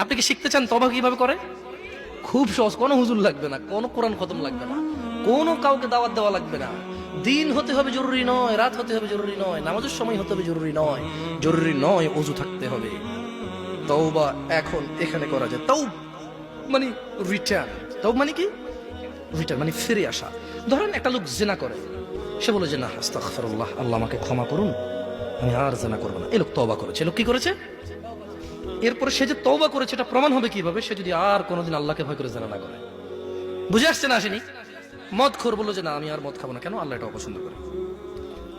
আপনি কি শিখতে চান তওবা কিভাবে করে? খুব সহজ, কোনো হুজুর লাগবে না, কোনো কোরআন খতম লাগবে না, কোনো কাউকে দাওয়াত দেওয়া লাগবে না। দিন হতে হবে জরুরি নয়, রাত হতে হবে জরুরি নয়, নামাজের সময় হতে হবে জরুরি নয়, জরুরি নয় ওযু থাকতে হবে। তওবা এখন এখানে করা যায়। মানে রিটার্ন। তওবা মানে কি? রিটার্ন মানে ফিরে আসা। ধরেন একটা লোক জিনা করে, সে বলে যে না আস্তাগফিরুল্লাহ, আল্লাহ আমাকে ক্ষমা করুন, আমি আর জিনা করব না। এই লোক তওবা করেছে। লোক কি করেছে? এরপরে সে যে তওবা করেছে এটা প্রমাণ হবে কিভাবে? সে যদি আর কোনোদিন আল্লাহকে ভয় করে জিনা না করে। বুঝে আসছে না? আসেনি? মদখোর বলল যে না আমি আর মদ খাবো না, কেন? আল্লাহ এটা অপছন্দ করে।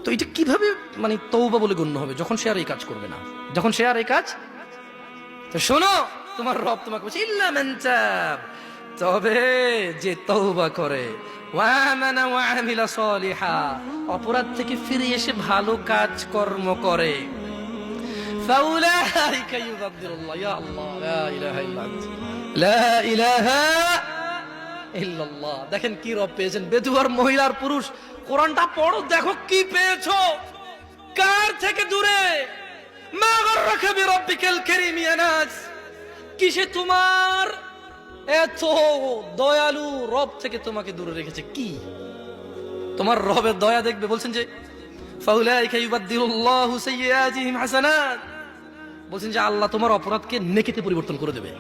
তো এটা কিভাবে মানে তওবা বলে গণ্য হবে? যখন সে আর এই কাজ করবে না, যখন সে আর এই কাজ। তো শোনো, তোমার রব তোমাকে বলছে ইল্লা মান তাব, তবে যে তওবা করে, ওয়া আমানা ওয়া আমিলা সলিহা, অপরাধ থেকে ফিরে এসে ভালো কাজ কর্ম করে, ফাউলাইকা ইউবাদদিরুল্লাহ, ইয়া আল্লাহ লা ইলাহা ইল্লা আনতা, লা ইলাহা ইল্লাল্লাহ। দেখেন কি রব পেয়েছেন, বেদুয়ার মহিলার পুরুষ। কোরআনটা পড়ো, দেখো কি পেয়েছো, কার থেকে দূরে। মা গররাকা বিরাব্বিকাল কারীম ইয়া নাস, কিসে তোমার এত দয়ালু রব থেকে তোমাকে দূরে রেখেছে? কি তোমার রবের দয়া দেখবে? বলছেন যে ফাউলাইকা ইউবাদদিরুল্লাহু সাইয়্যাতিহিম হাসানাত, বলছেন যে আল্লাহ তোমার অপরাধকে নেকিতে পরিবর্তন করে দেবে।